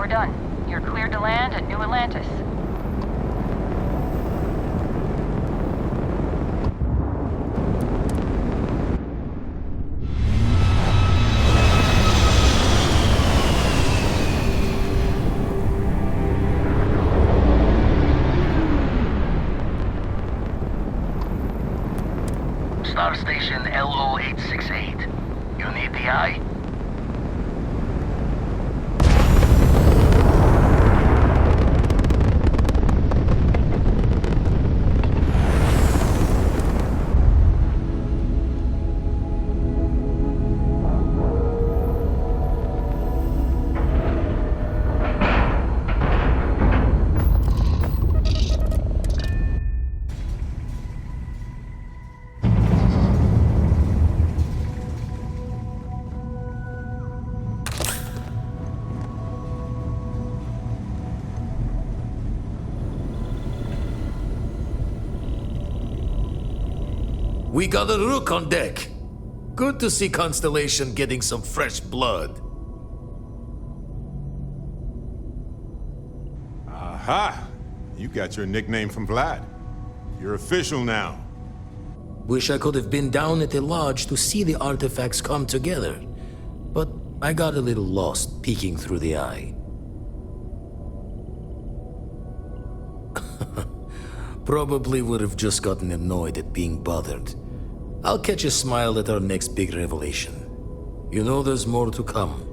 We're done. You're cleared to land at New Atlantis. Star Station LO-868. You need the eye? We got a rook on deck. Good to see Constellation getting some fresh blood. Aha! You got your nickname from Vlad. You're official now. Wish I could have been down at the lodge to see the artifacts come together. But I got a little lost peeking through the eye. Probably would have just gotten annoyed at being bothered. I'll catch a smile at our next big revelation. You know there's more to come.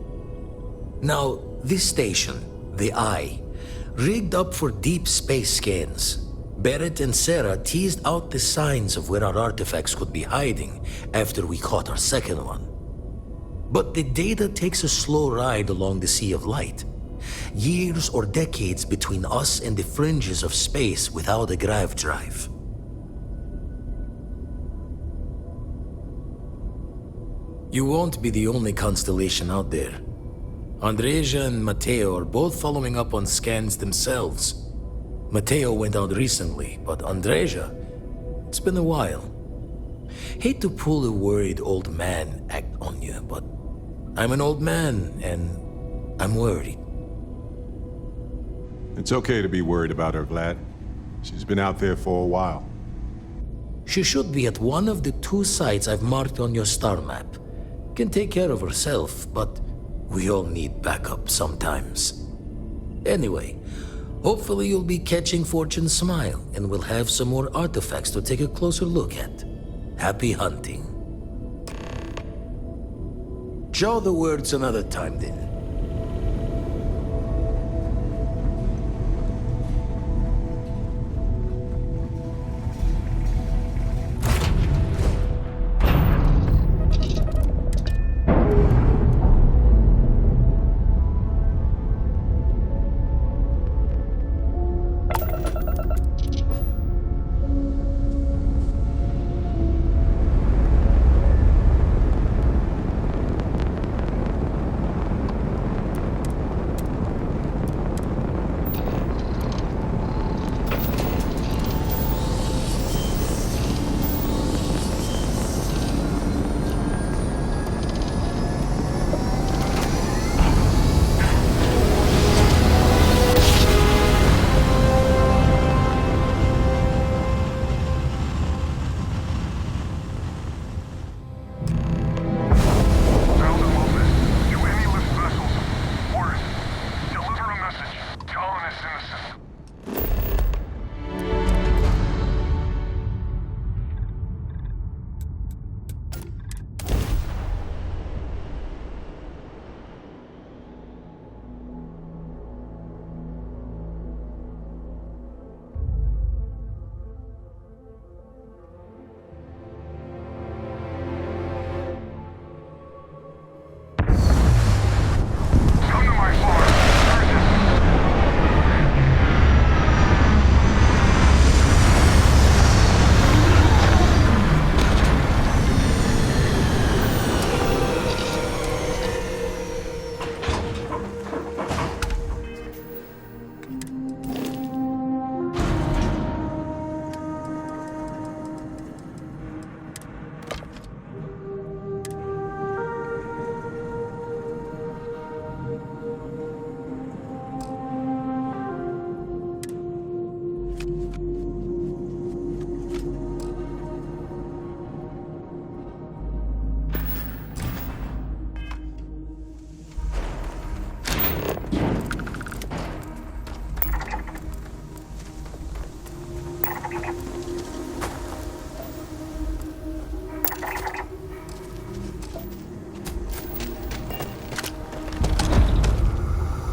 Now, this station, the Eye, rigged up for deep space scans. Barrett and Sarah teased out the signs of where our artifacts could be hiding after we caught our second one. But the data takes a slow ride along the Sea of Light. Years or decades between us and the fringes of space without a grav drive. You won't be the only constellation out there. Andreja and Matteo are both following up on scans themselves. Matteo went out recently, but Andreja, it's been a while. Hate to pull a worried old man act on you, but I'm an old man and I'm worried. It's okay to be worried about her, Vlad. She's been out there for a while. She should be at one of the 2 sites I've marked on your star map. Can take care of herself, but we all need backup sometimes. Anyway, hopefully you'll be catching Fortune's smile and we'll have some more artifacts to take a closer look at. Happy hunting. Jaw the words another time then.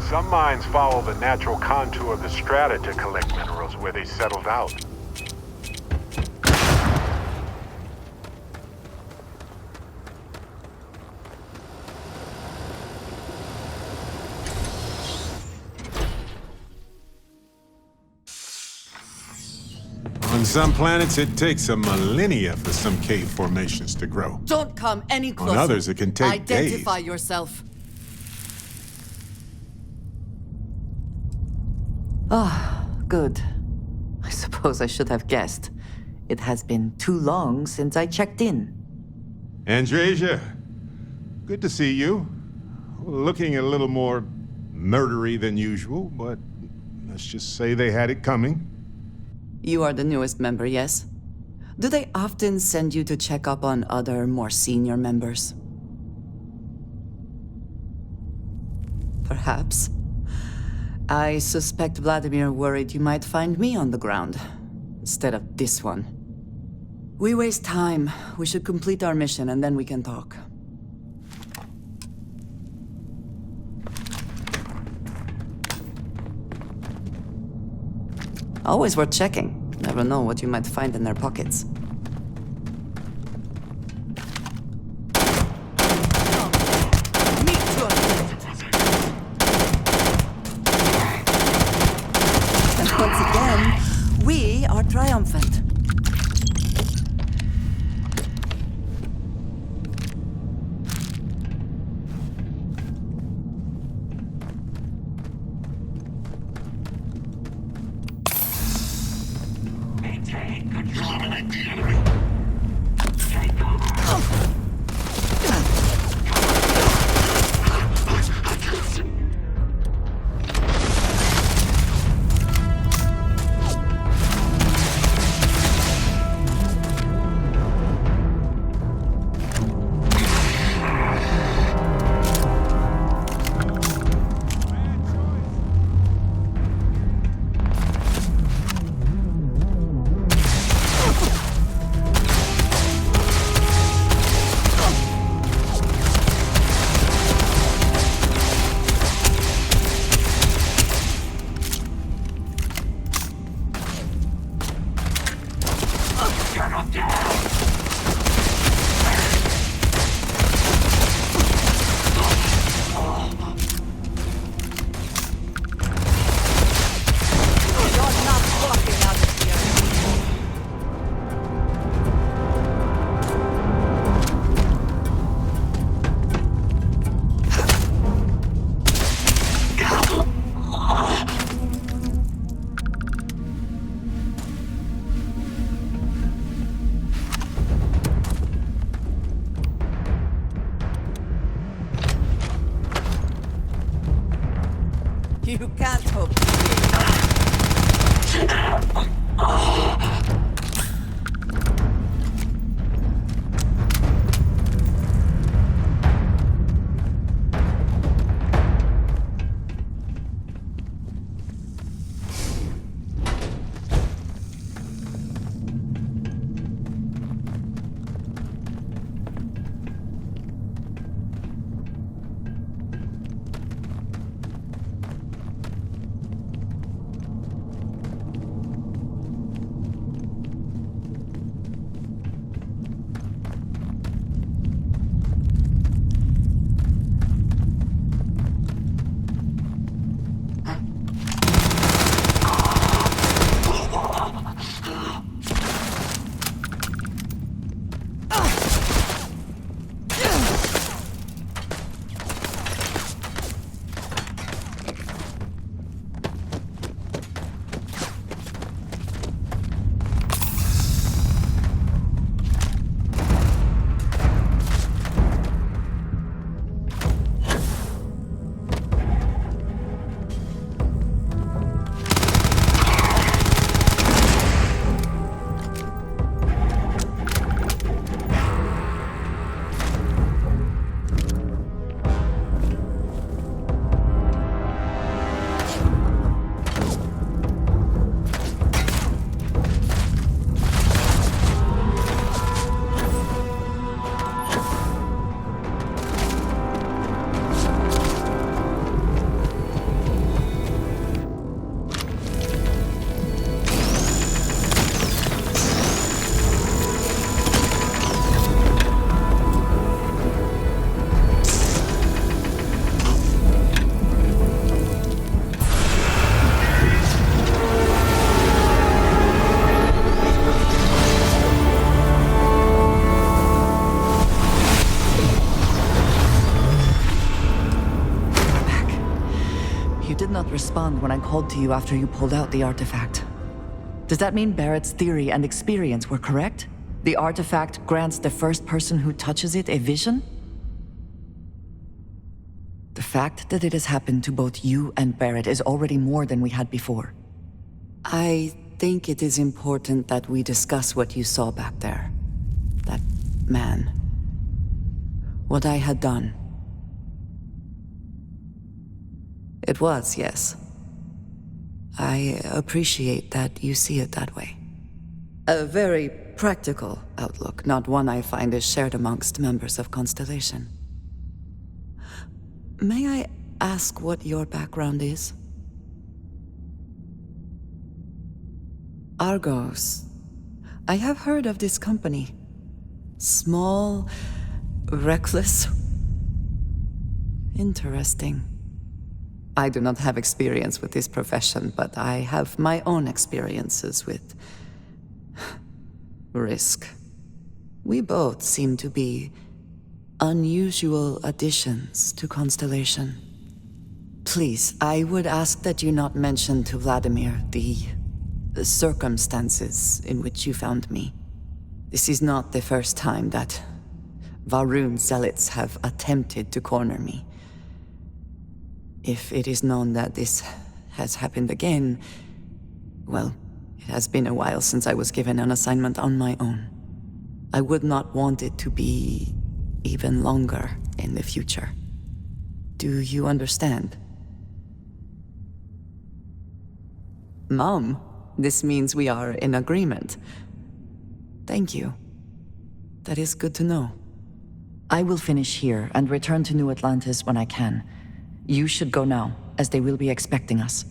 Some mines follow the natural contour of the strata to collect minerals where they settled out. On some planets, it takes a millennia for some cave formations to grow. Don't come any closer. On others, it can take Identify days. yourself. Ah, good. I suppose I should have guessed. It has been too long since I checked in. Andresia, good to see you. Looking a little more murdery than usual, but let's just say they had it coming. You are the newest member, yes? Do they often send you to check up on other, more senior members? Perhaps. I suspect Vladimir worried you might find me on the ground, instead of this one. We waste time. We should complete our mission and then we can talk. Always worth checking. Never know what you might find in their pockets. And once again, we are triumphant. You can't hope to did not respond when I called to you after you pulled out the artifact. Does that mean Barrett's theory and experience were correct? The artifact grants the first person who touches it a vision? The fact that it has happened to both you and Barrett is already more than we had before. I think it is important that we discuss what you saw back there. That man. What I had done. It was, yes. I appreciate that you see it that way. A very practical outlook, not one I find is shared amongst members of Constellation. May I ask what your background is? Argos. I have heard of this company. Small, reckless. Interesting. I do not have experience with this profession, but I have my own experiences with risk. We both seem to be unusual additions to Constellation. Please, I would ask that you not mention to Vladimir the circumstances in which you found me. This is not the first time that Varun zealots have attempted to corner me. If it is known that this has happened again, well, it has been a while since I was given an assignment on my own. I would not want it to be even longer in the future. Do you understand? Mom, this means we are in agreement. Thank you. That is good to know. I will finish here and return to New Atlantis when I can. You should go now, as they will be expecting us.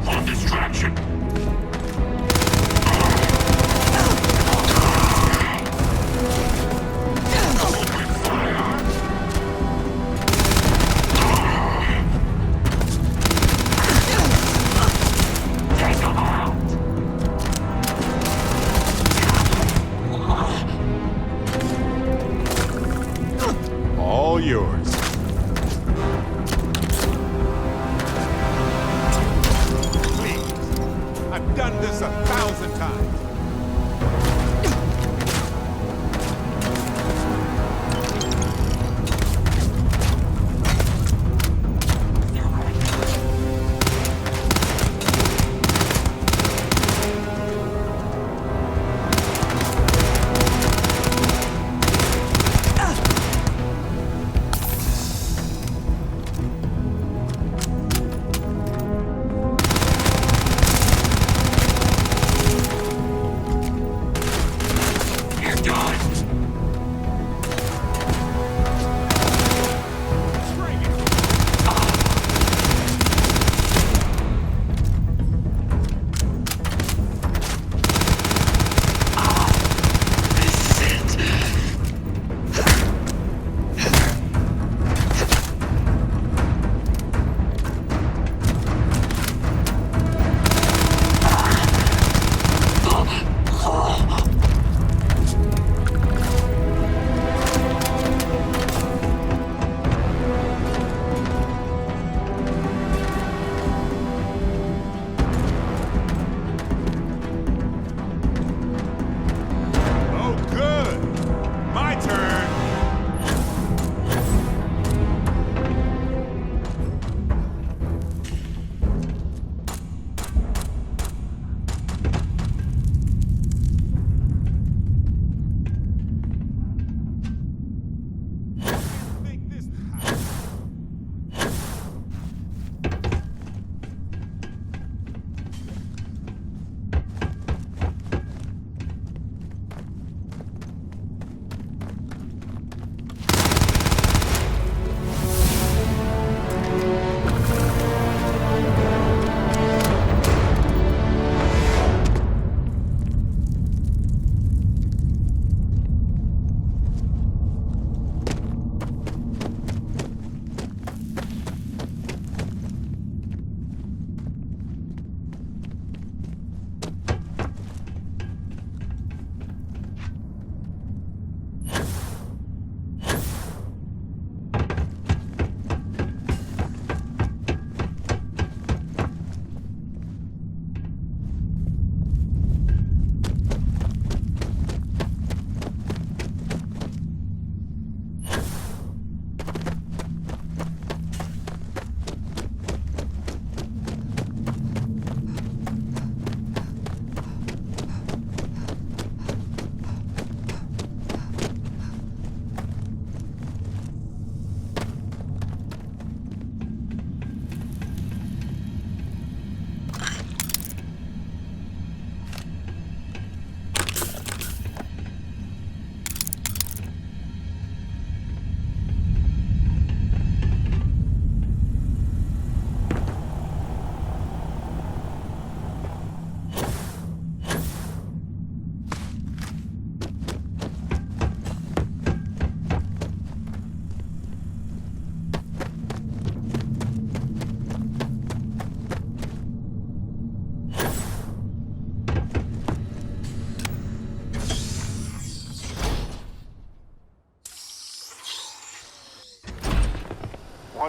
On distraction.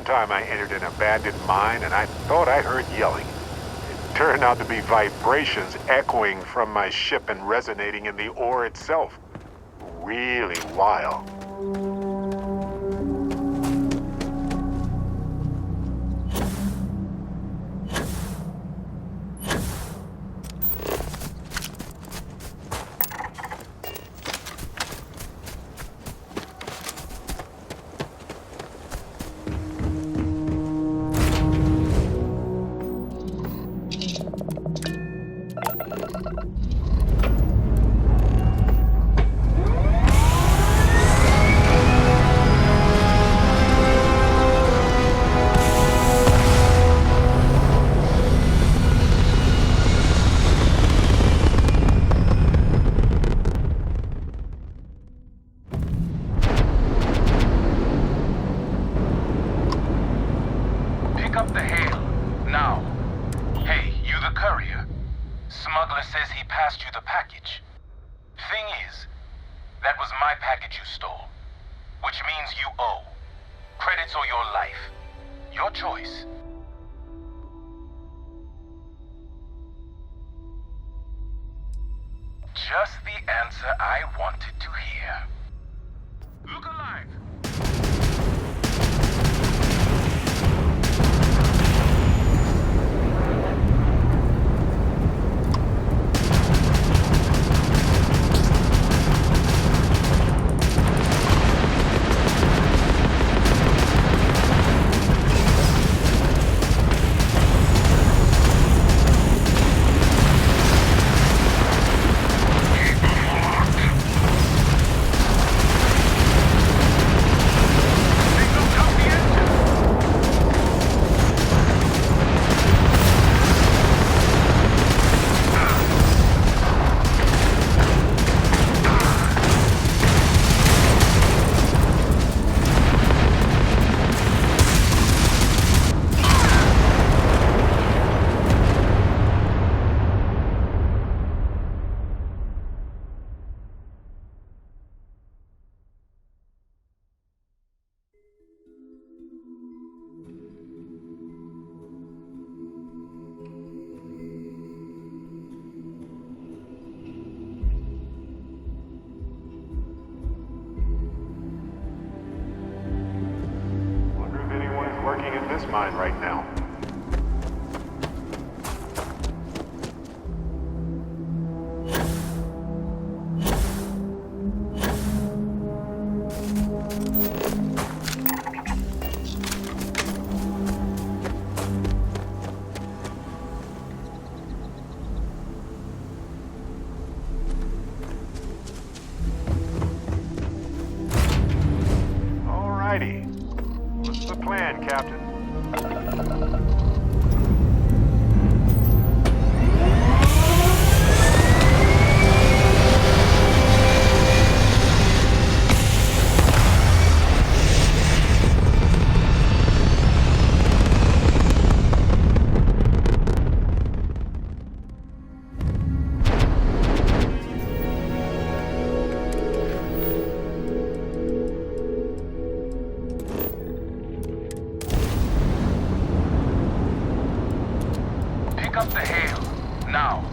One time I entered an abandoned mine and I thought I heard yelling. It turned out to be vibrations echoing from my ship and resonating in the ore itself. Really wild. Pick up the hail. Now. Hey, you the courier. Smuggler says he passed you the package. Thing is, that was my package you stole. Which means you owe. Credits or your life. Your choice. Just the answer I wanted to hear. Look alive! Working in this mine right now. Alrighty. What's the plan, Captain? Pick up the hail. Now.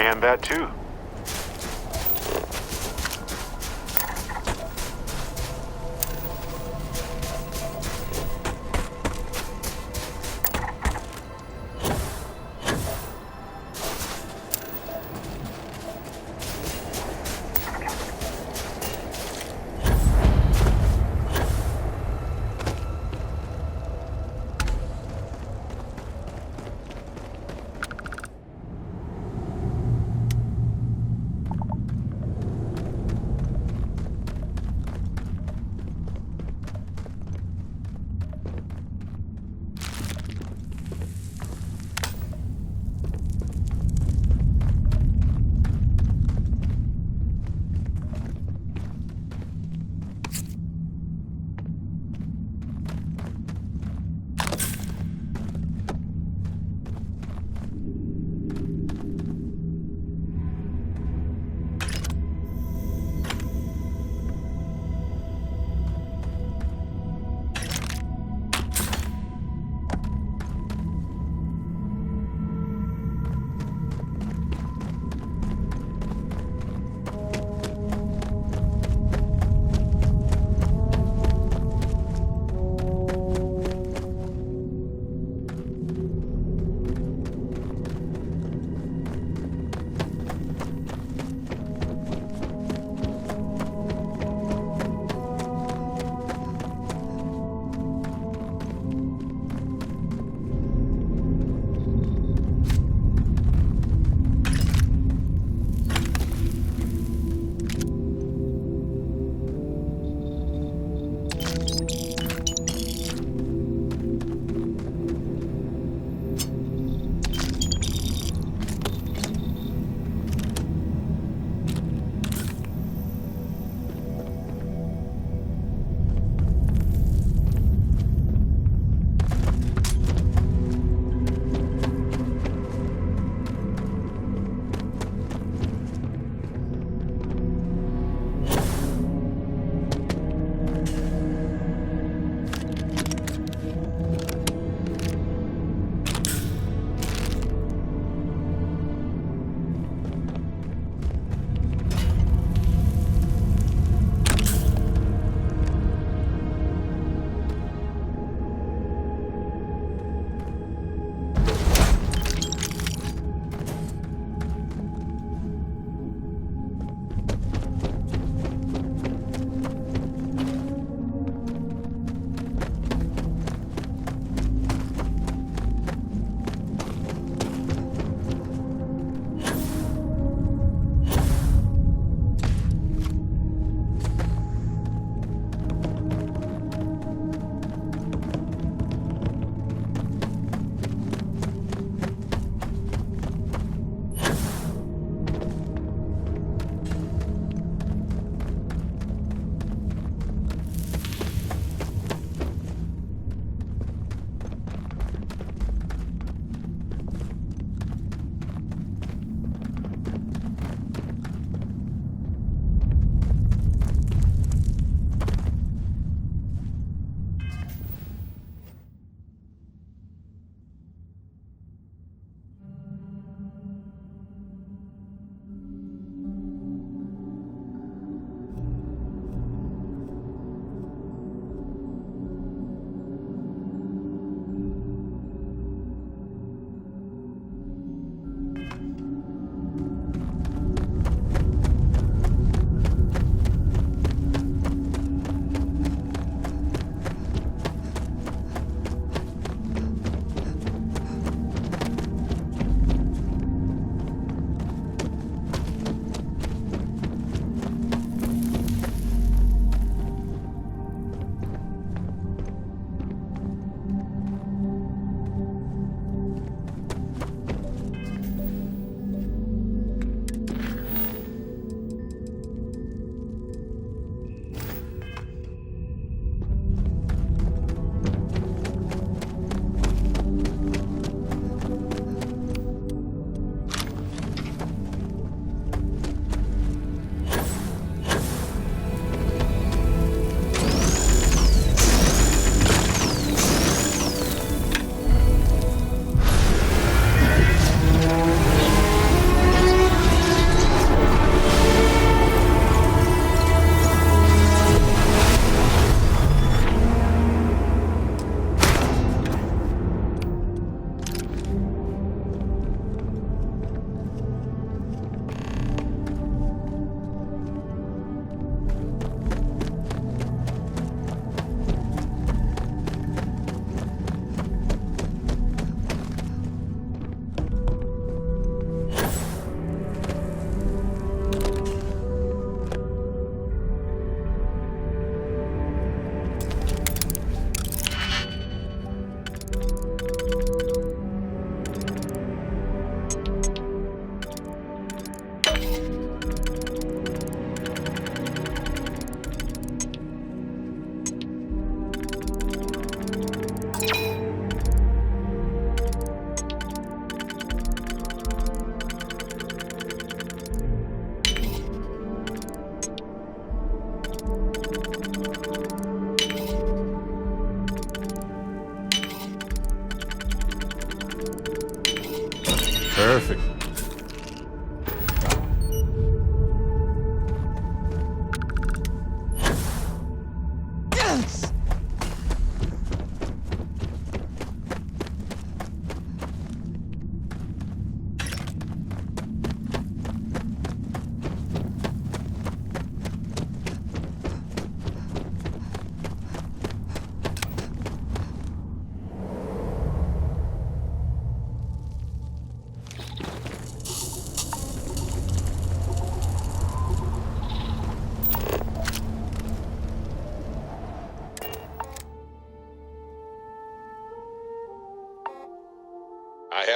And that too.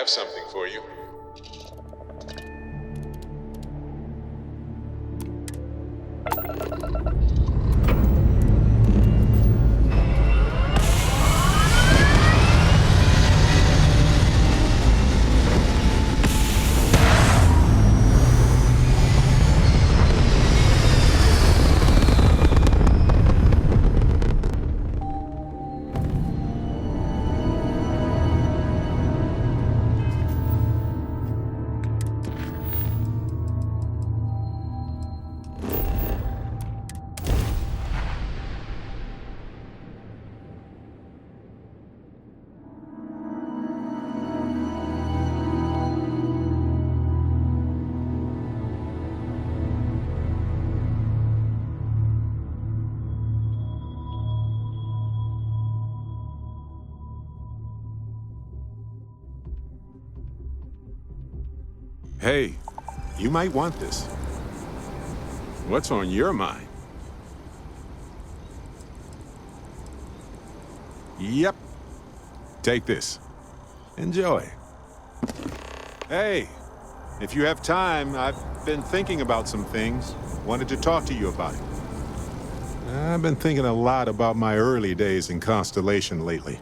have something for you. Hey, you might want this. What's on your mind? Yep. Take this. Enjoy. Hey, if you have time, I've been thinking about some things. Wanted to talk to you about it. I've been thinking a lot about my early days in Constellation lately.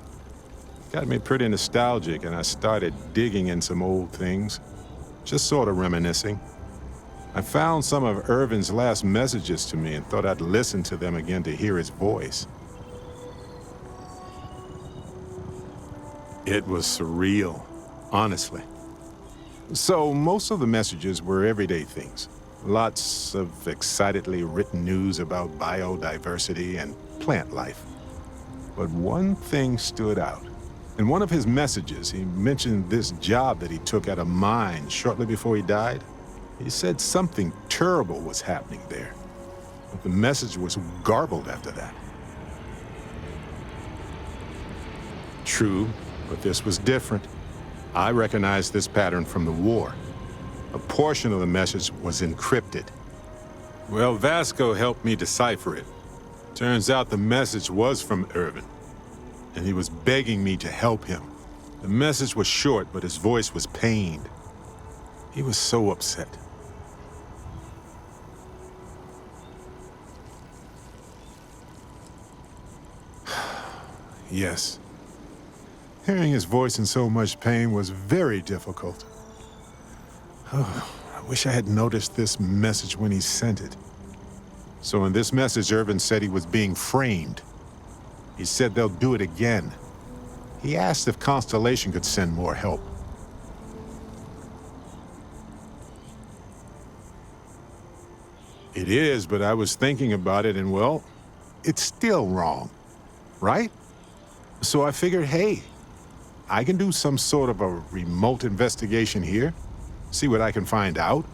Got me pretty nostalgic, and I started digging in some old things. Just sort of reminiscing. I found some of Irvin's last messages to me and thought I'd listen to them again to hear his voice. It was surreal, honestly. So most of the messages were everyday things. Lots of excitedly written news about biodiversity and plant life. But one thing stood out. In one of his messages, he mentioned this job that he took at a mine shortly before he died. He said something terrible was happening there. But the message was garbled after that. True, but this was different. I recognized this pattern from the war. A portion of the message was encrypted. Well, Vasco helped me decipher it. Turns out the message was from Irvin, and he was begging me to help him. The message was short, but his voice was pained. He was so upset. Yes. Hearing his voice in so much pain was very difficult. Oh, I wish I had noticed this message when he sent it. So in this message, Irvin said he was being framed. He said they'll do it again. He asked if Constellation could send more help. It is, but I was thinking about it and, well, it's still wrong, right? So I figured, hey, I can do some sort of a remote investigation here, see what I can find out.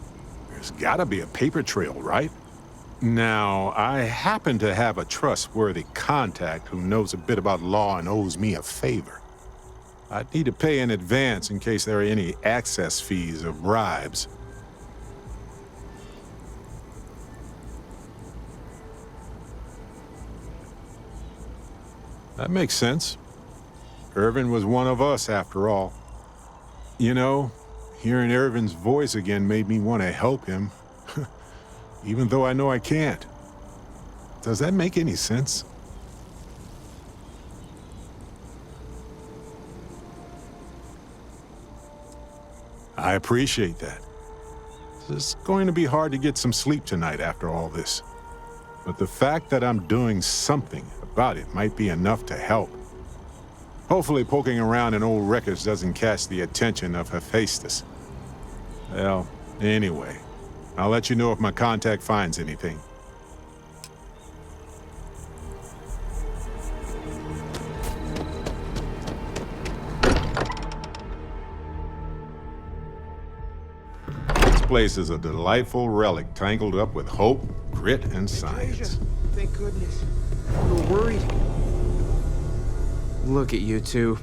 There's gotta be a paper trail, right? Now, I happen to have a trustworthy contact who knows a bit about law and owes me a favor. I'd need to pay in advance in case there are any access fees or bribes. That makes sense. Irvin was one of us, after all. You know, hearing Irvin's voice again made me want to help him, even though I know I can't. Does that make any sense? I appreciate that. It's going to be hard to get some sleep tonight after all this. But the fact that I'm doing something about it might be enough to help. Hopefully poking around in old records doesn't catch the attention of Hephaestus. Well, anyway, I'll let you know if my contact finds anything. This place is a delightful relic tangled up with hope, grit, and science. Thank goodness. We were worried. Look at you two.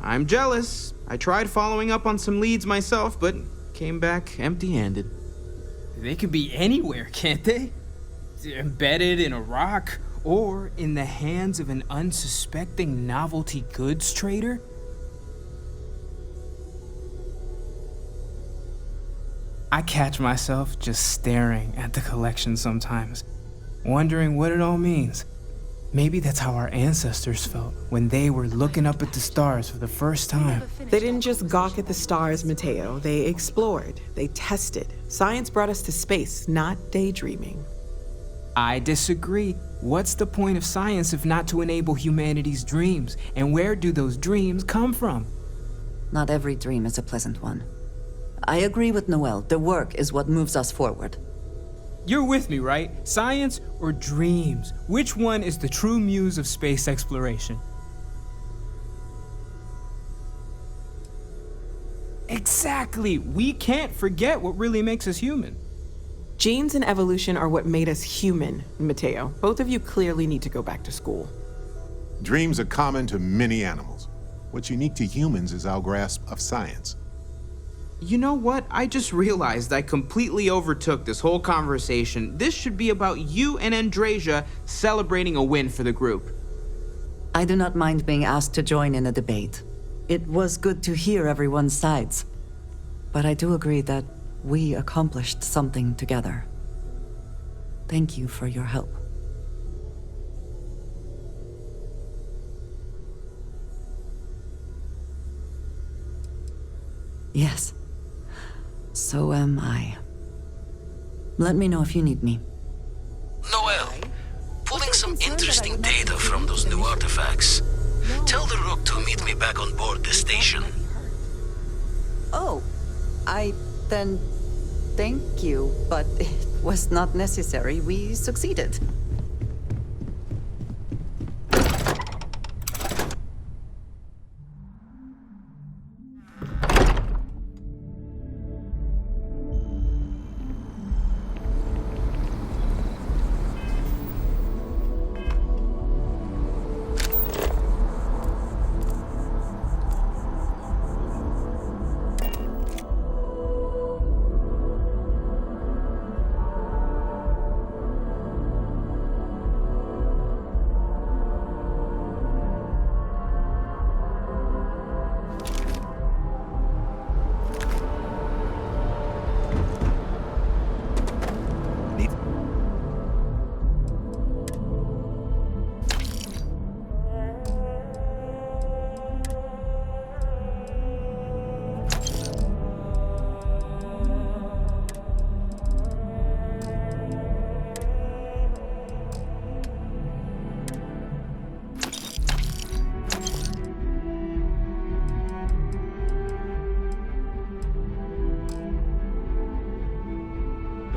I'm jealous. I tried following up on some leads myself, but came back empty-handed. They could be anywhere, can't they? Embedded in a rock, or in the hands of an unsuspecting novelty goods trader? I catch myself just staring at the collection sometimes, wondering what it all means. Maybe that's how our ancestors felt when they were looking up at the stars for the first time. They didn't just gawk at the stars, Mateo. They explored. They tested. Science brought us to space, not daydreaming. I disagree. What's the point of science if not to enable humanity's dreams? And where do those dreams come from? Not every dream is a pleasant one. I agree with Noel. The work is what moves us forward. You're with me, right? Science or dreams? Which one is the true muse of space exploration? Exactly. We can't forget what really makes us human. Genes and evolution are what made us human, Mateo. Both of you clearly need to go back to school. Dreams are common to many animals. What's unique to humans is our grasp of science. You know what? I just realized I completely overtook this whole conversation. This should be about you and Andrasia celebrating a win for the group. I do not mind being asked to join in a debate. It was good to hear everyone's sides. But I do agree that we accomplished something together. Thank you for your help. Yes. So am I. Let me know if you need me. Noel, pulling some interesting data from those new artifacts. Tell the Rook to meet me back on board the station. Oh, then thank you, but it was not necessary. We succeeded.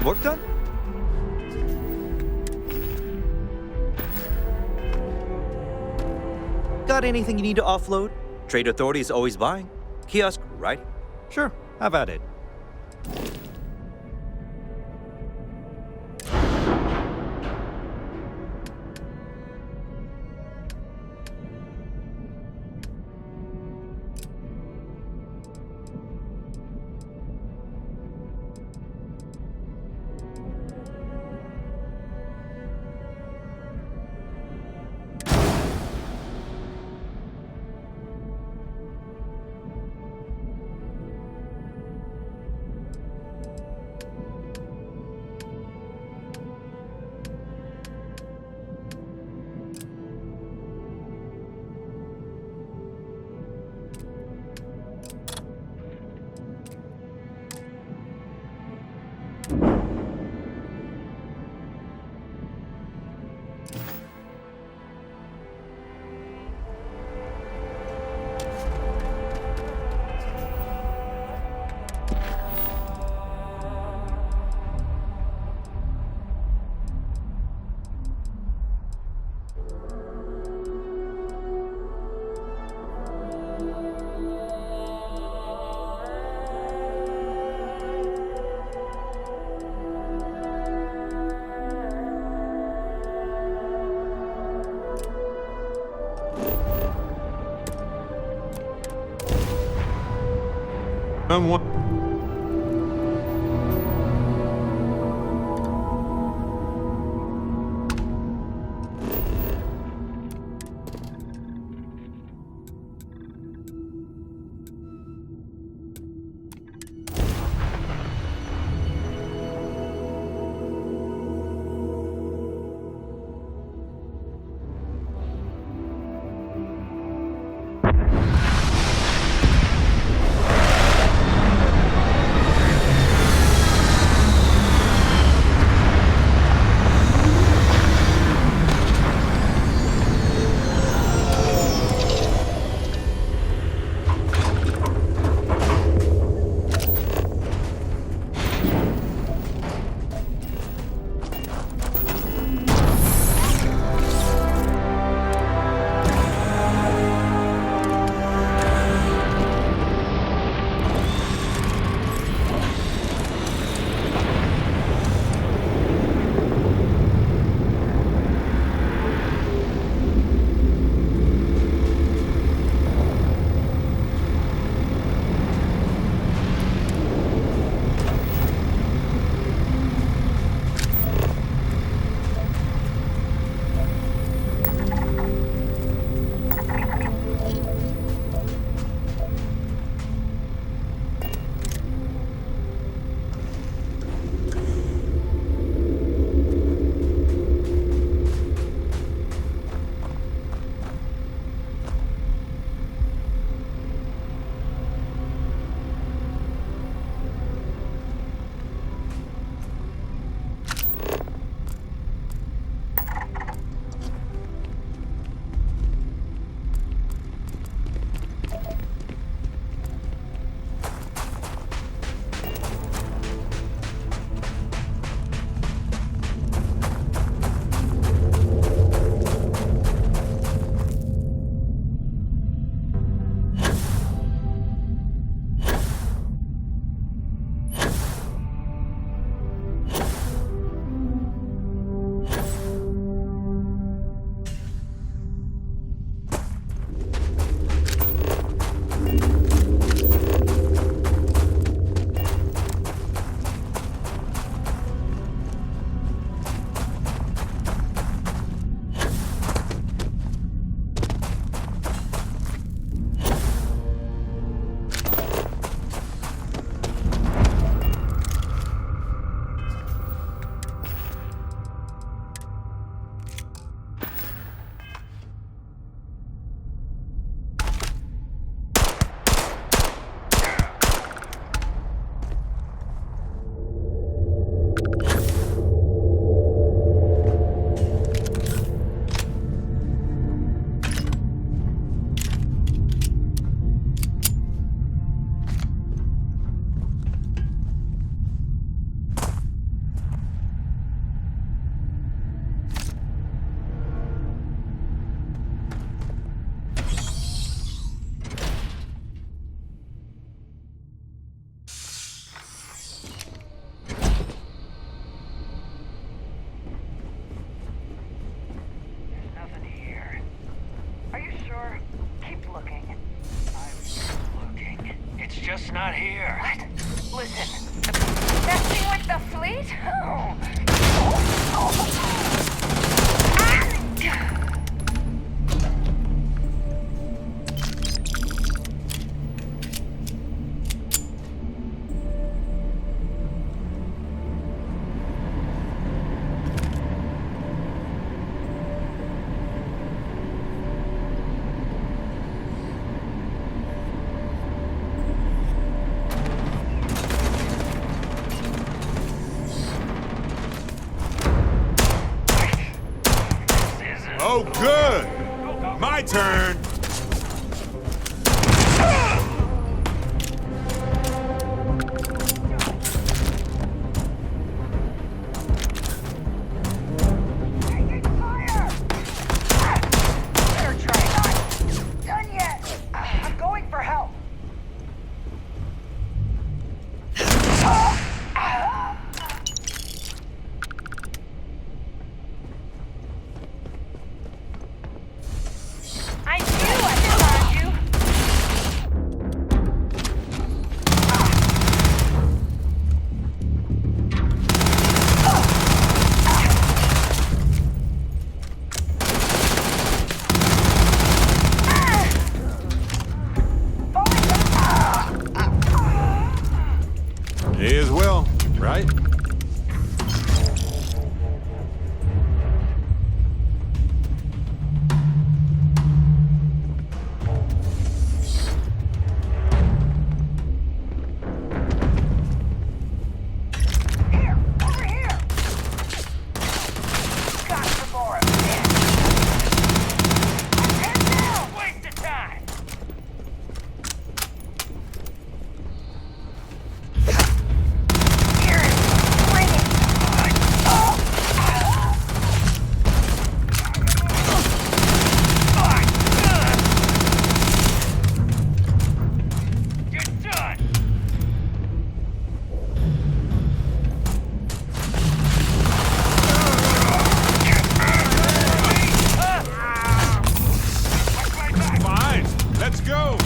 Work done? Got anything you need to offload? Trade Authority is always buying. Kiosk, right? Sure, have at it. not here. What? Listen. Messing with the fleet? Oh, good! My turn! May as well, right? Let's go!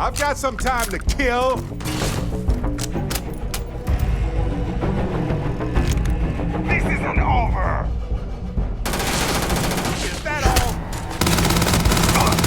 I've got some time to kill. This isn't over. Is that all? Come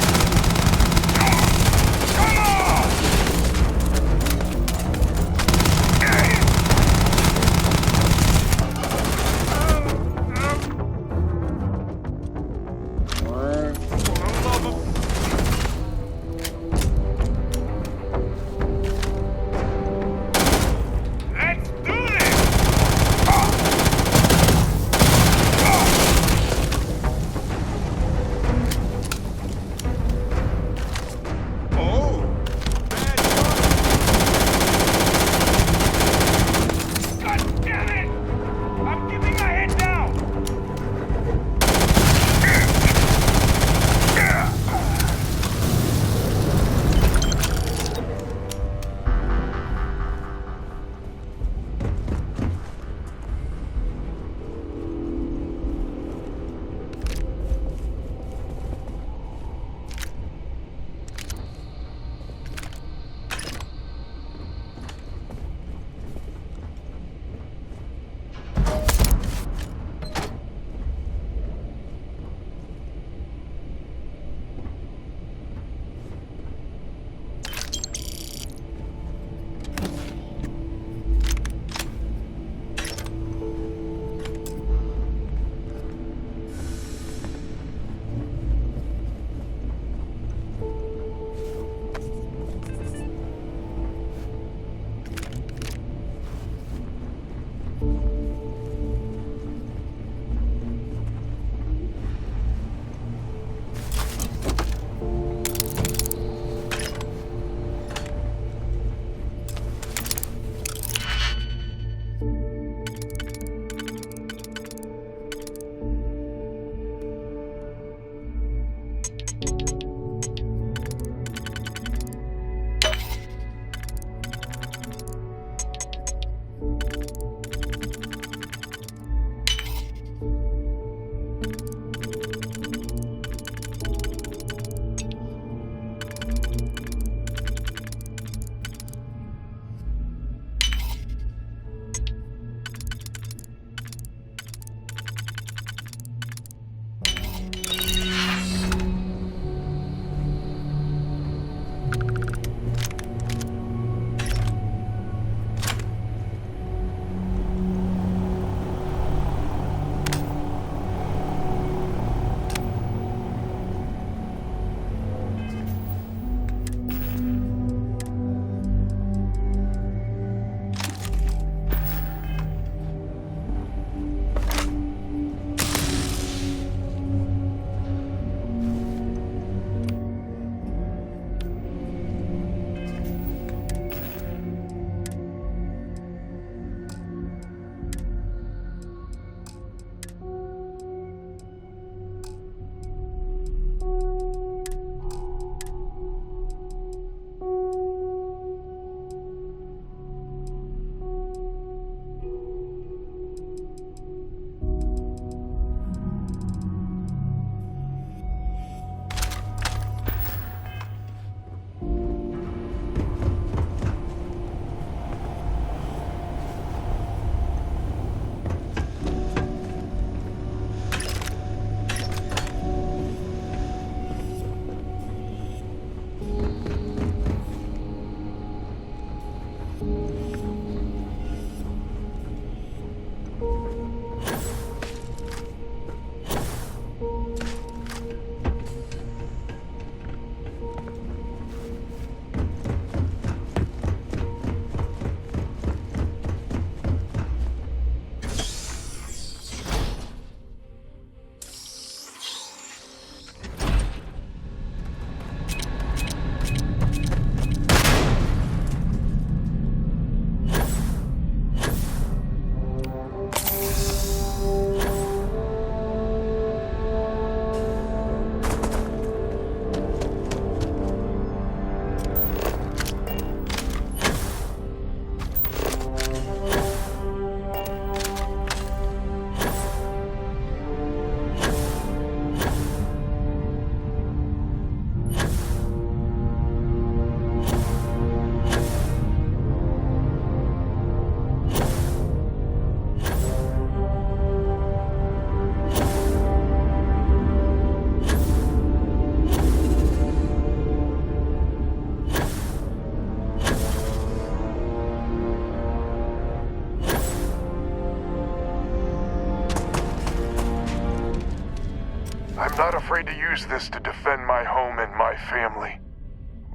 I'm not afraid to use this to defend my home and my family.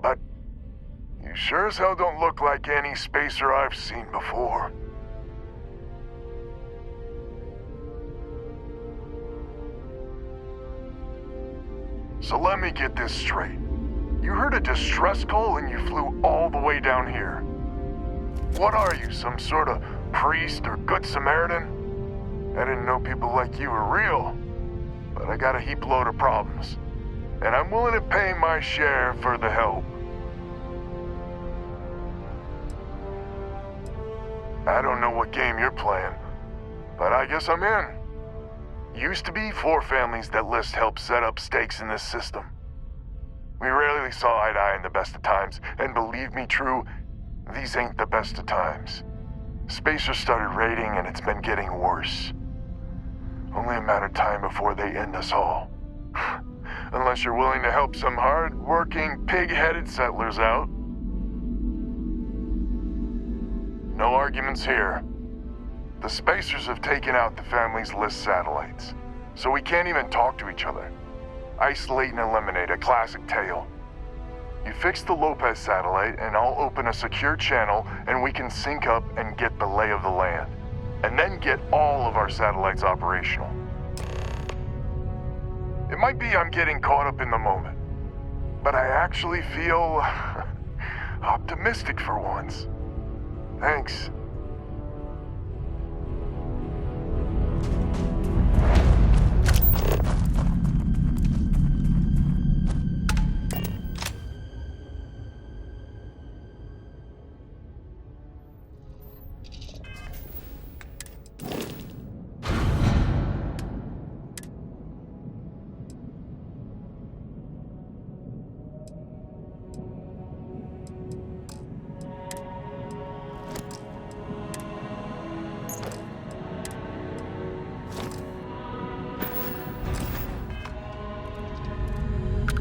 But you sure as hell don't look like any spacer I've seen before. So let me get this straight. You heard a distress call and you flew all the way down here. What are you, some sort of priest or good Samaritan? I didn't know people like you were real, but I got a heap load of problems. And I'm willing to pay my share for the help. I don't know what game you're playing, but I guess I'm in. Used to be 4 families that list help set up stakes in this system. We rarely saw eye to eye in the best of times, and believe me, True, these ain't the best of times. Spacers started raiding, and it's been getting worse. Only a matter of time before they end us all. Unless you're willing to help some hard-working, pig-headed settlers out. No arguments here. The Spacers have taken out the family's list satellites, so we can't even talk to each other. Isolate and eliminate, a classic tale. You fix the Lopez satellite, and I'll open a secure channel, and we can sync up and get the lay of the land. And then get all of our satellites operational. It might be I'm getting caught up in the moment, but I actually feel optimistic for once. Thanks. Look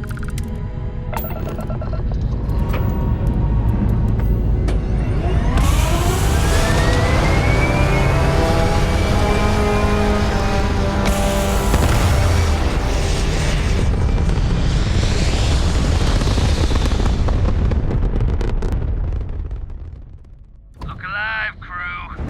alive, crew.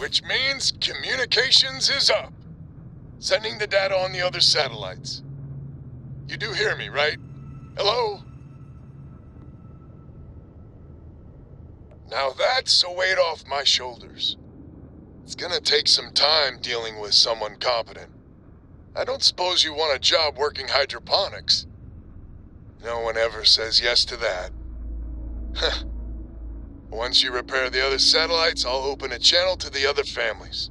which means communications is up. Sending the data on the other satellites. You do hear me, right? Hello? Now that's a weight off my shoulders. It's gonna take some time dealing with someone competent. I don't suppose you want a job working hydroponics. No one ever says yes to that. Huh. Once you repair the other satellites, I'll open a channel to the other families.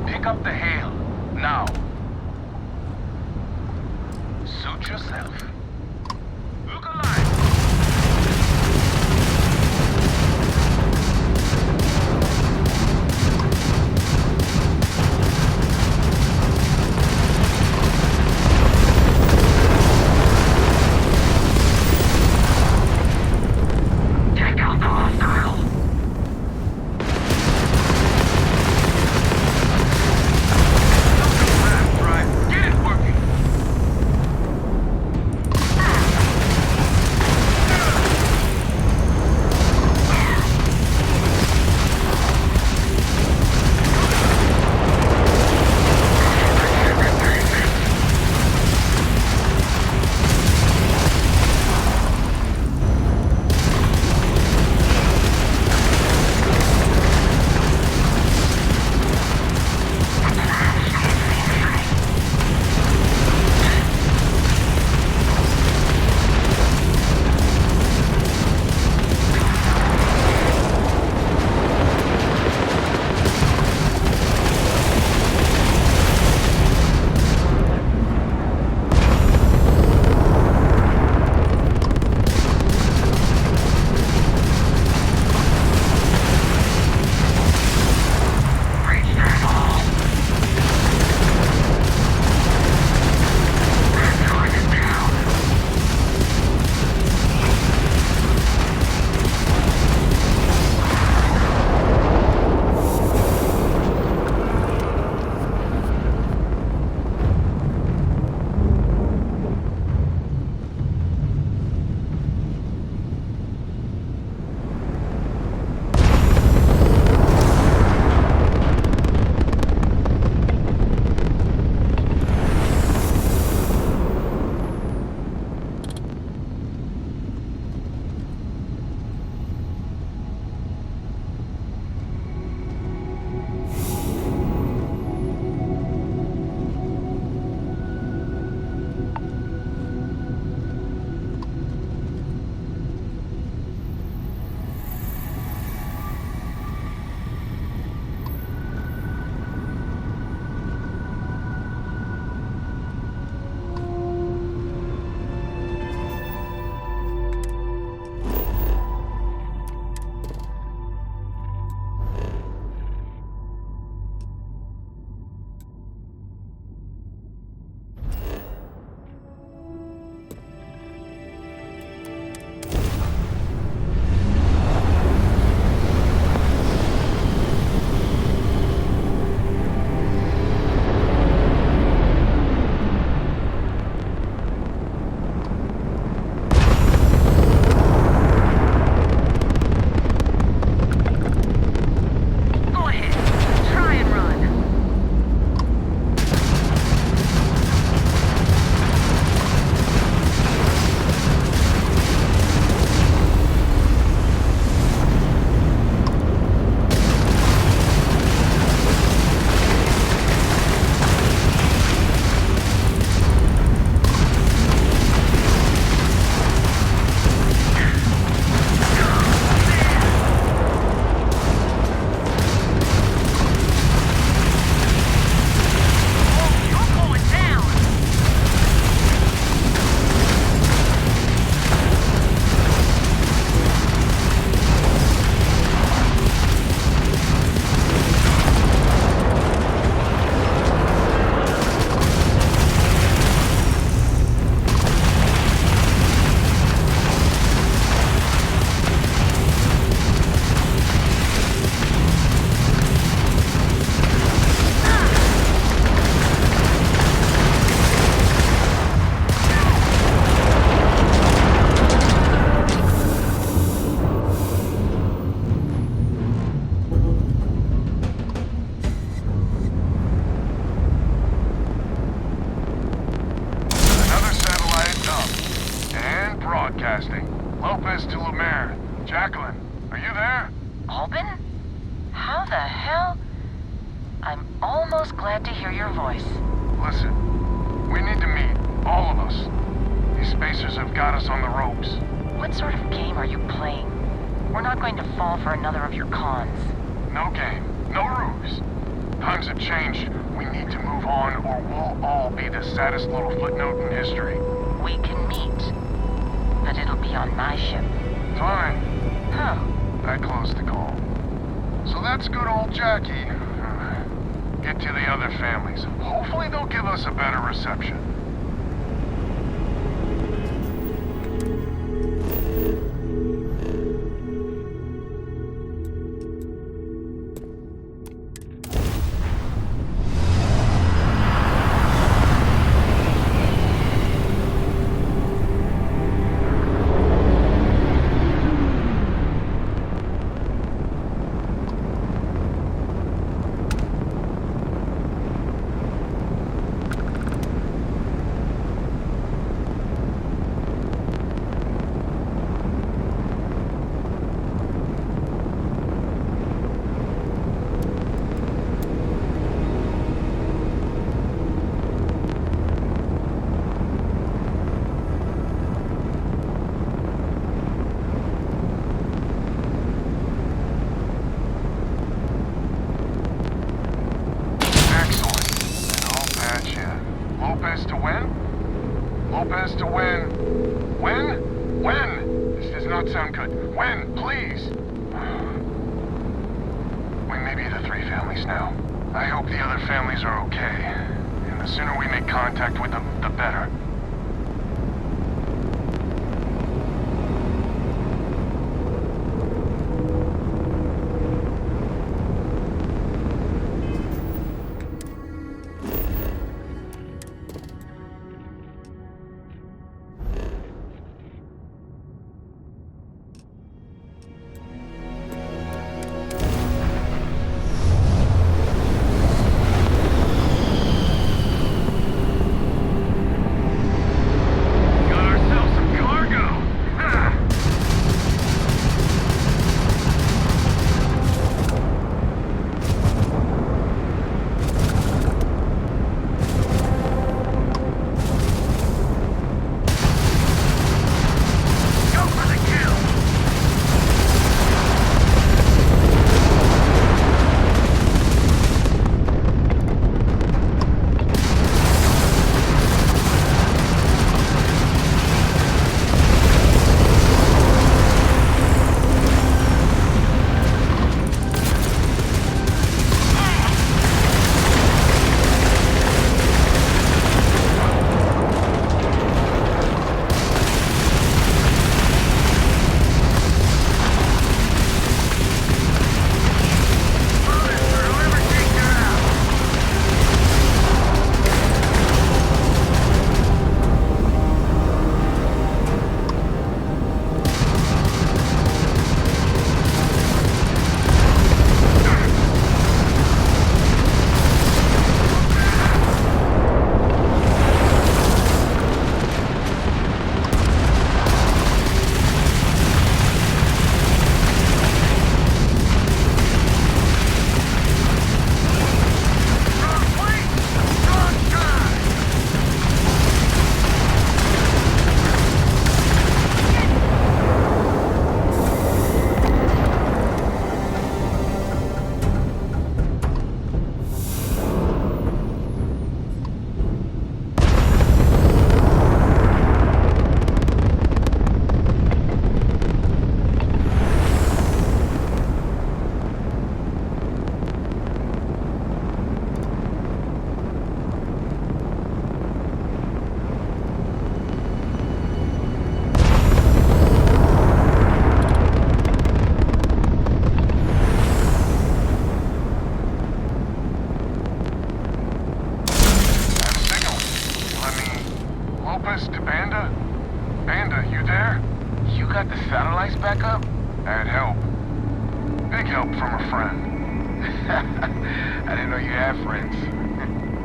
Pick up the hail, now. Suit yourself. Cal, I'm almost glad to hear your voice. Listen, we need to meet, all of us. These spacers have got us on the ropes. What sort of game are you playing? We're not going to fall for another of your cons. No game, no ruse. Times have changed. We need to move on, or we'll all be the saddest little footnote in history. We can meet, but it'll be on my ship. Fine. Huh. I closed the call. So that's good old Jackie. Get to the other families. Hopefully they'll give us a better reception. Lopez to win? Lopez to win. When? When? This does not sound good. When? Please. We may be the three families now. I hope the other families are okay. And the sooner we make contact with them, the better. Lopez to Banda? Banda, you there? You got the satellites back up? I had help. Big help from a friend. I didn't know you had friends.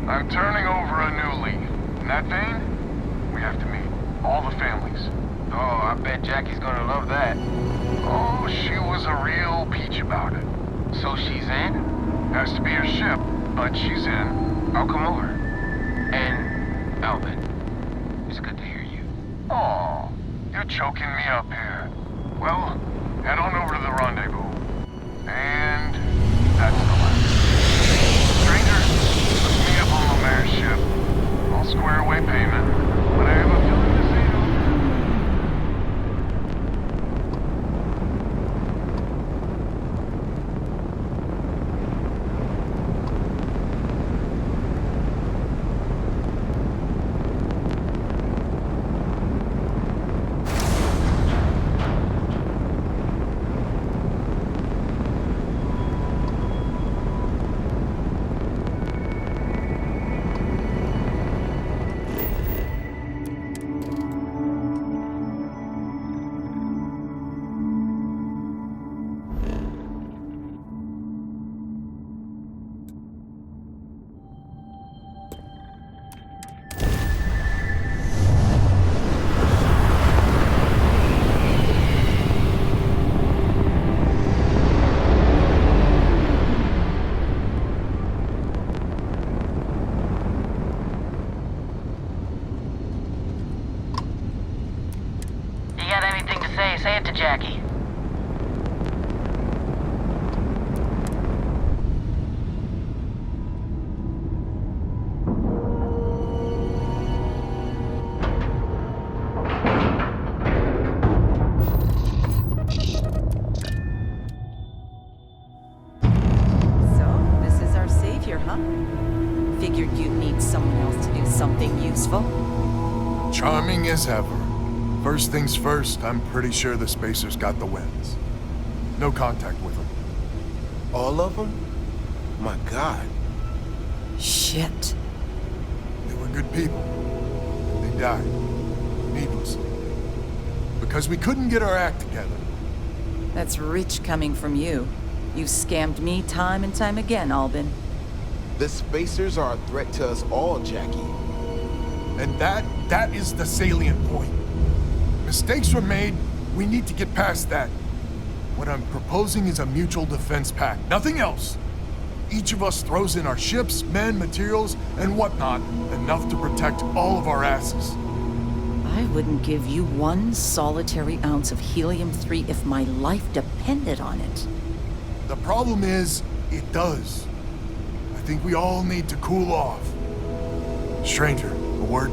I'm turning over a new leaf. In that vein, we have to meet. All the families. Oh, I bet Jackie's gonna love that. Oh, she was a real peach about it. So she's in? Has to be her ship, but she's in. I'll come over. And Alvin, it's good to hear you. Aw, you're choking me up here. Well, head on over to the rendezvous. And that's the last. Stranger, let's meet up on Lemaire's ship. I'll square away payment, but I have a feeling this ain't over. You got anything to say? Say it to Jackie. So, this is our savior, huh? Figured you'd need someone else to do something useful. Charming as ever. First things first, I'm pretty sure the Spacers got the wins. No contact with them. All of them? My God. Shit. They were good people. They died. Needlessly. Because we couldn't get our act together. That's rich coming from you. You've scammed me time and time again, Albin. The Spacers are a threat to us all, Jackie. And that is the salient point. Mistakes were made. We need to get past that. What I'm proposing is a mutual defense pact. Nothing else. Each of us throws in our ships, men, materials, and whatnot, enough to protect all of our asses. I wouldn't give you one solitary ounce of helium-3 if my life depended on it. The problem is, it does. I think we all need to cool off. Stranger, a word?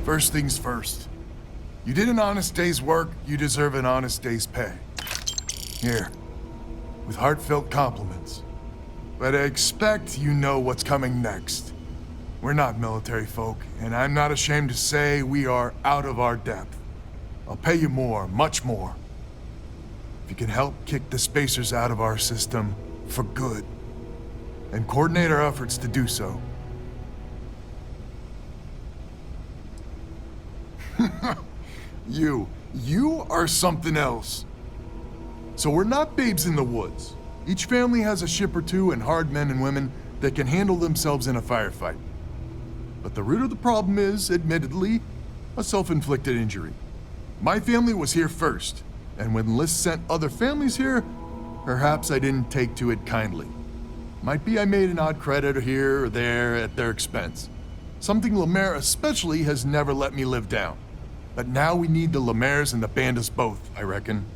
First things first. You did an honest day's work, you deserve an honest day's pay. Here, with heartfelt compliments. But I expect you know what's coming next. We're not military folk, and I'm not ashamed to say we are out of our depth. I'll pay you more, much more. If you can help kick the Spacers out of our system for good, and coordinate our efforts to do so. You are something else. So we're not babes in the woods. Each family has a ship or two and hard men and women that can handle themselves in a firefight. But the root of the problem is, admittedly, a self-inflicted injury. My family was here first, and when Liz sent other families here, perhaps I didn't take to it kindly. Might be I made an odd credit here or there at their expense. Something Lemaire especially has never let me live down. But now we need the Lemaires and the Bandas both, I reckon.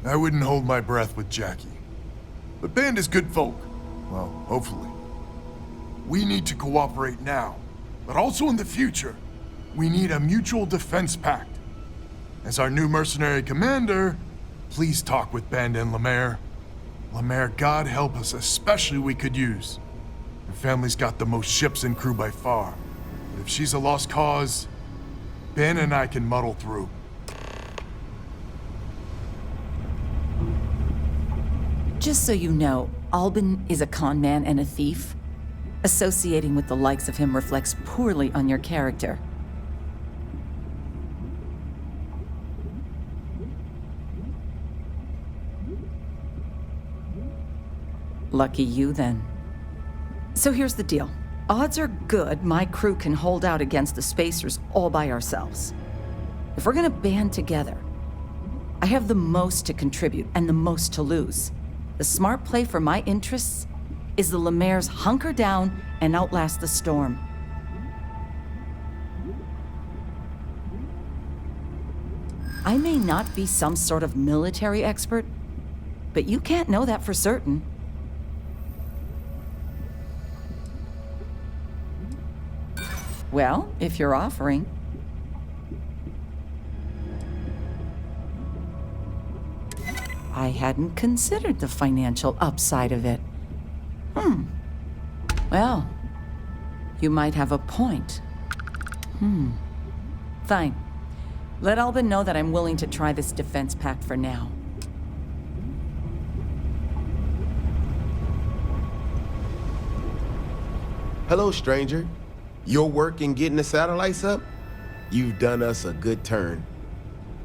I wouldn't hold my breath with Jackie. But Banda's good folk. Well, hopefully. We need to cooperate now, but also in the future. We need a mutual defense pact. As our new mercenary commander, please talk with Banda and Lemaire. Lemaire, God help us, especially we could use. Her family's got the most ships and crew by far. But if she's a lost cause, Ben and I can muddle through. Just so you know, Albin is a con man and a thief. Associating with the likes of him reflects poorly on your character. Lucky you, then. So here's the deal. Odds are good my crew can hold out against the Spacers all by ourselves. If we're gonna band together, I have the most to contribute and the most to lose. The smart play for my interests is the Lemaire's hunker down and outlast the storm. I may not be some sort of military expert, but you can't know that for certain. Well, if you're offering. I hadn't considered the financial upside of it. Well, you might have a point. Fine. Let Albin know that I'm willing to try this defense pact for now. Hello, stranger. Your work in getting the satellites up? You've done us a good turn.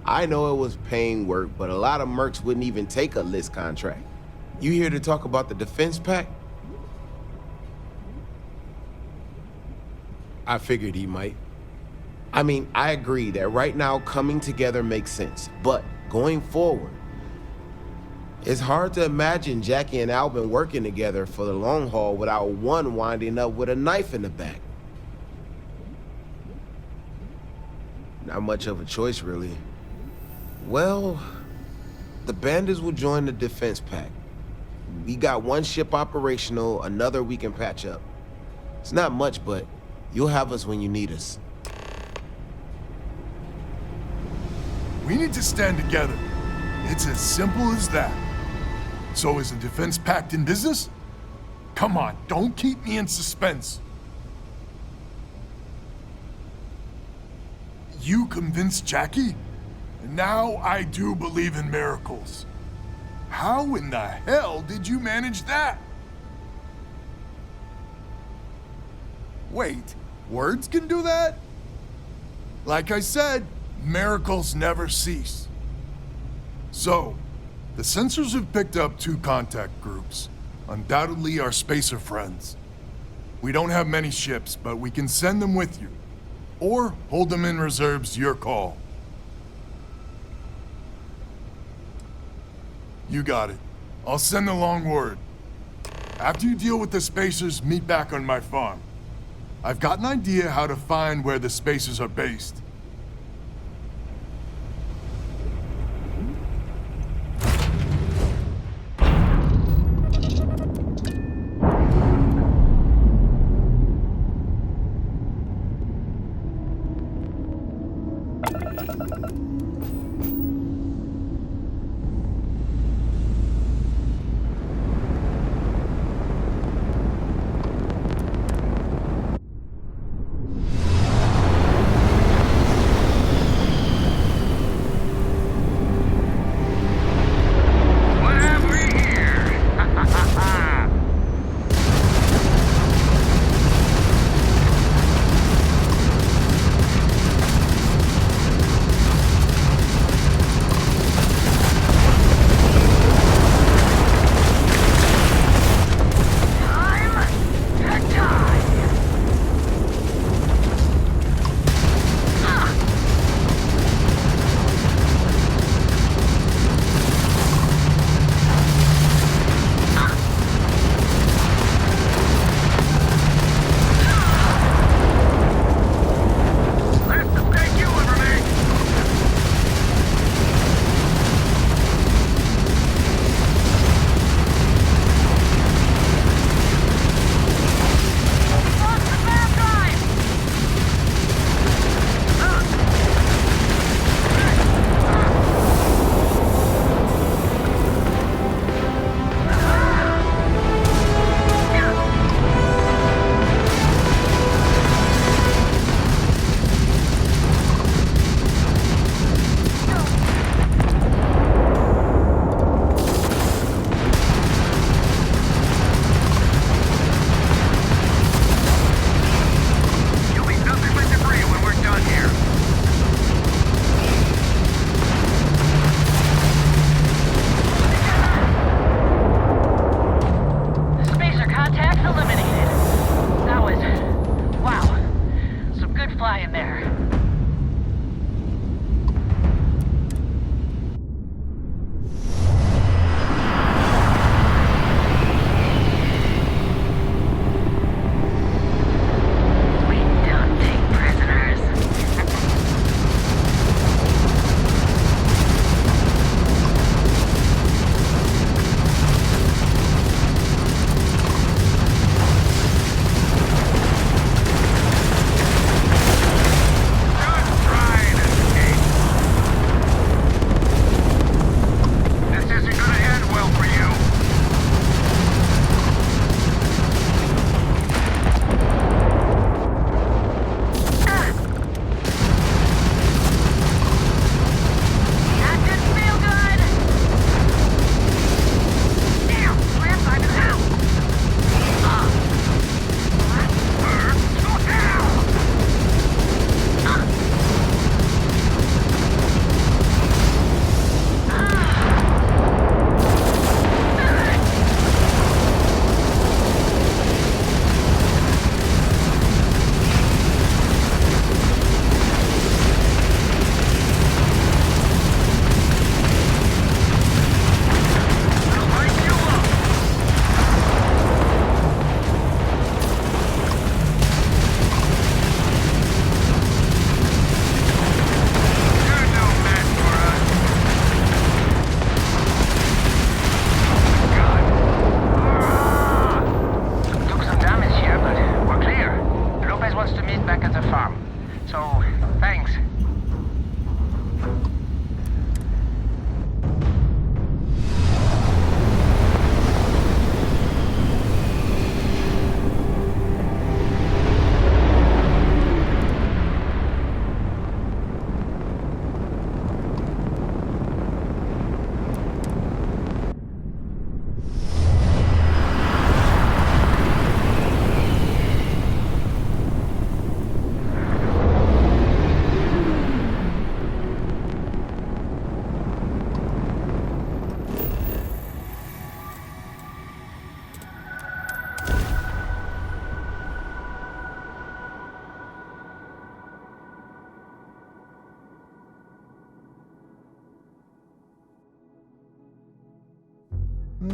I know it was paying work, but a lot of mercs wouldn't even take a list contract. You here to talk about the defense pact? I figured he might. I mean, I agree that right now coming together makes sense, but going forward, it's hard to imagine Jackie and Albin working together for the long haul without one winding up with a knife in the back. Not much of a choice, really. Well, the bandits will join the defense pact. We got one ship operational, another we can patch up. It's not much, but you'll have us when you need us. We need to stand together. It's as simple as that. So is the defense pact in business? Come on, don't keep me in suspense. You convinced Jackie? Now I do believe in miracles. How in the hell did you manage that? Wait, words can do that? Like I said, miracles never cease. So, the sensors have picked up 2 contact groups. Undoubtedly our spacer friends. We don't have many ships, but we can send them with you. Or hold them in reserves, your call. You got it. I'll send along word. After you deal with the spacers, meet back on my farm. I've got an idea how to find where the spacers are based.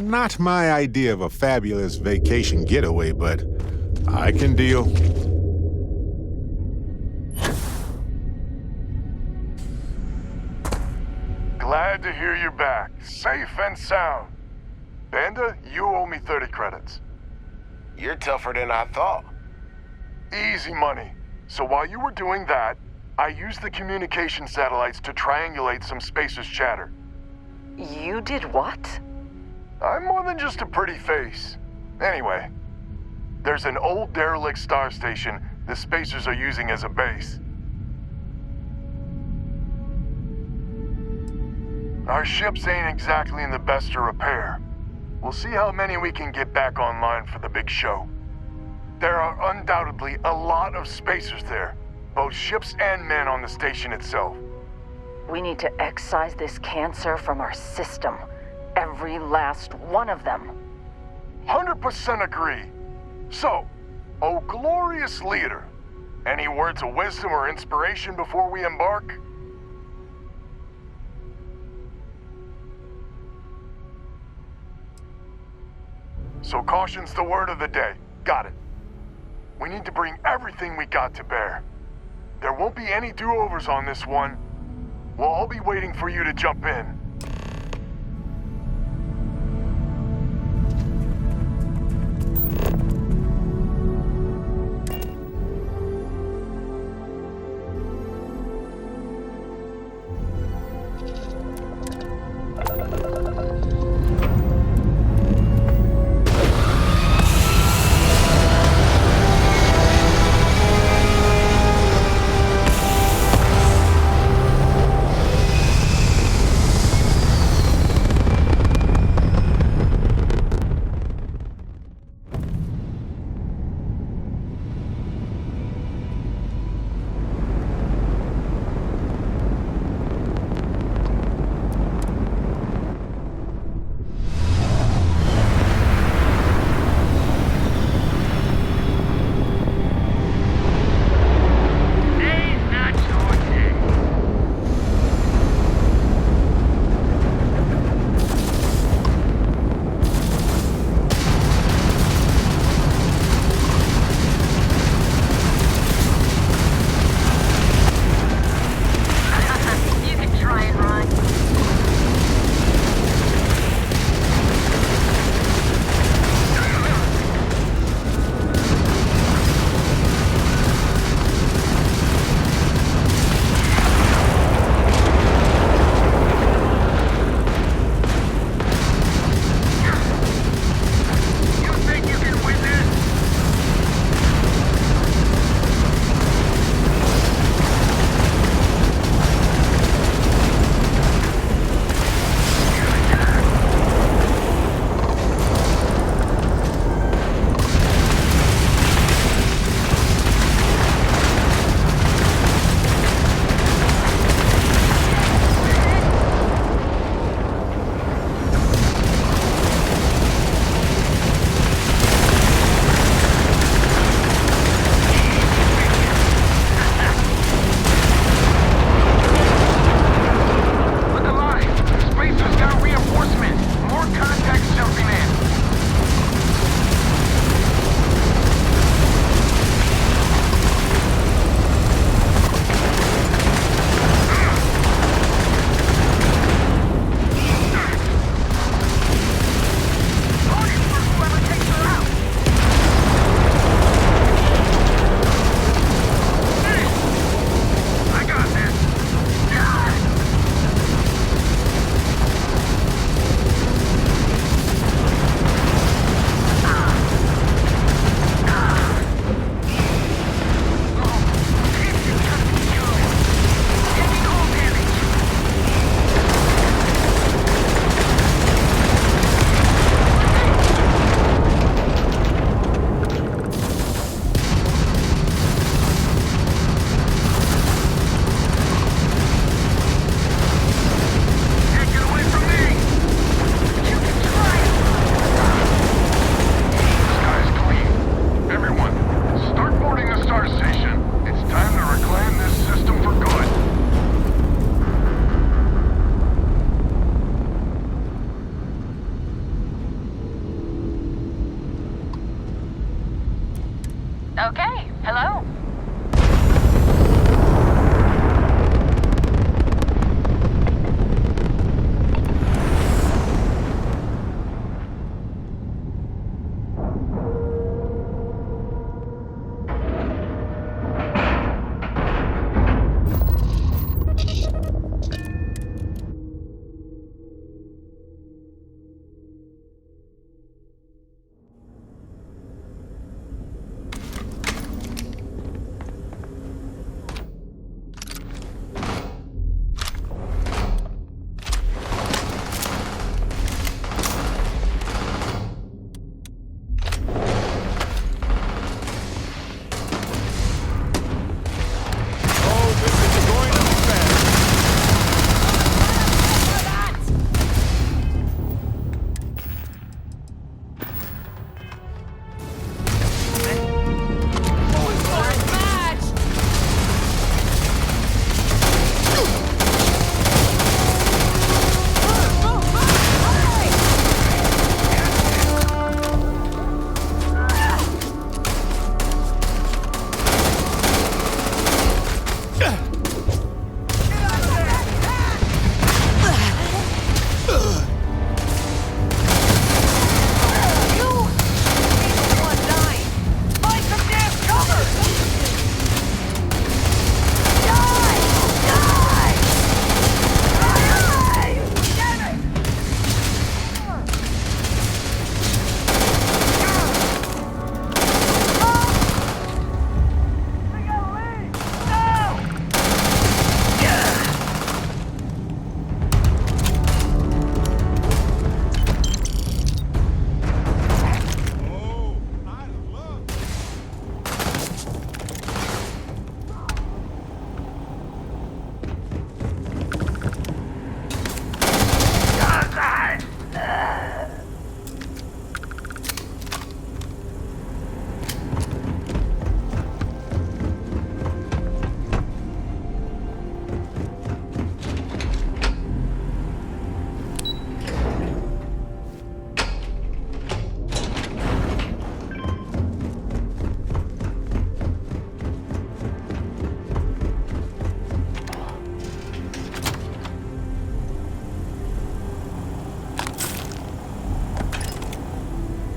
Not my idea of a fabulous vacation getaway, but I can deal. Glad to hear you're back, safe and sound. Banda, you owe me 30 credits. You're tougher than I thought. Easy money. So while you were doing that, I used the communication satellites to triangulate some spacers' chatter. You did what? I'm more than just a pretty face. Anyway, there's an old derelict star station the spacers are using as a base. Our ships ain't exactly in the best of repair. We'll see how many we can get back online for the big show. There are undoubtedly a lot of spacers there, both ships and men on the station itself. We need to excise this cancer from our system. Every last one of them. 100% agree. So, oh glorious leader, any words of wisdom or inspiration before we embark? So caution's the word of the day. Got it. We need to bring everything we got to bear. There won't be any do-overs on this one. We'll all be waiting for you to jump in. Okay, hello.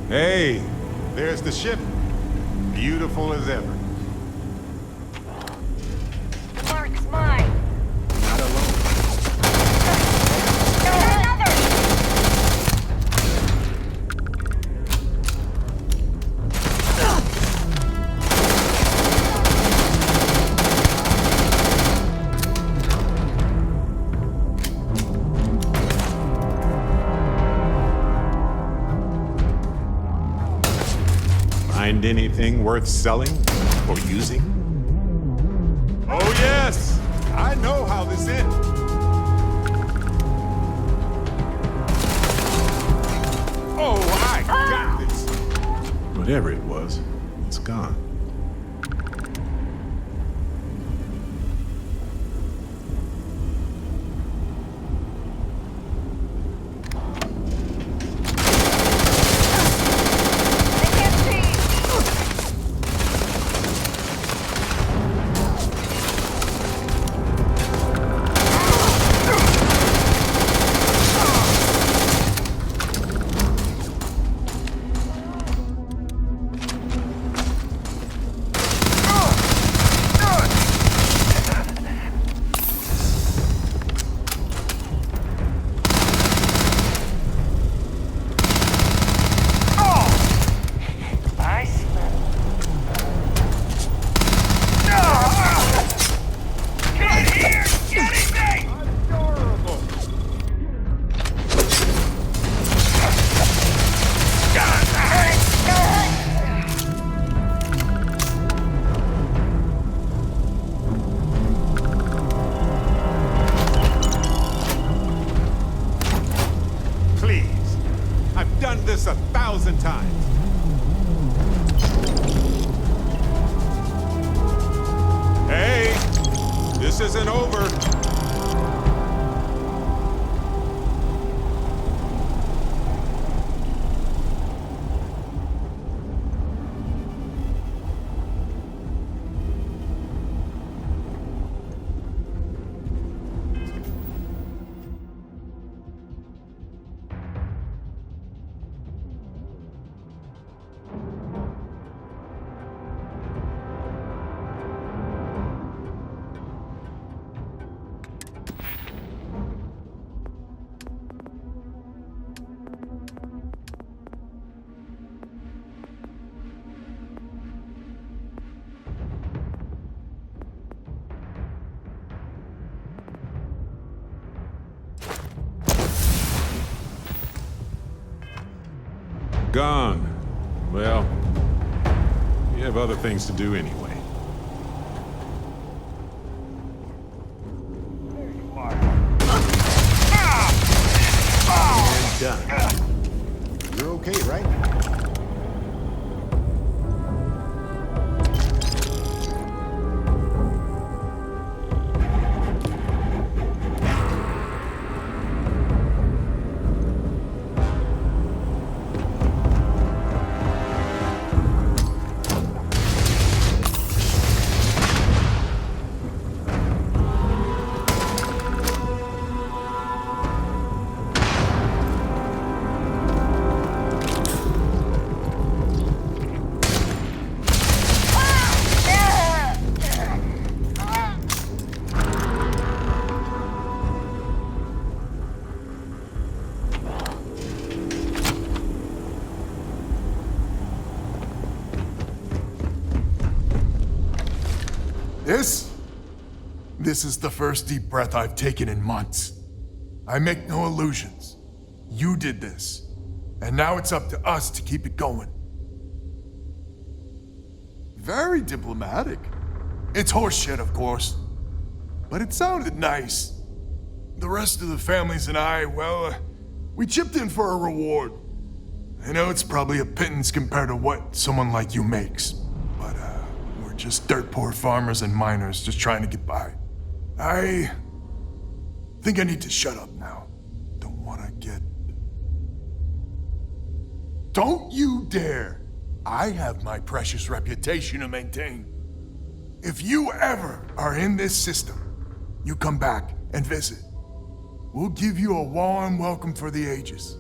Hey, there's the ship. Beautiful as ever. The mark's mine. Not alone. There's another! Find anything worth selling or using? Oh, yes! I know how this ends. Oh, I got this. Whatever it was, it's gone. Gone. Well, you have other things to do anyway. And done. You're okay, right? This is the first deep breath I've taken in months. I make no illusions. You did this, and now it's up to us to keep it going. Very diplomatic. It's horseshit, of course, but it sounded nice. The rest of the families and I, well, we chipped in for a reward. I know it's probably a pittance compared to what someone like you makes, but we're just dirt poor farmers and miners just trying to get by. I think I need to shut up now. Don't want to get... Don't you dare! I have my precious reputation to maintain. If you ever are in this system, you come back and visit. We'll give you a warm welcome for the ages.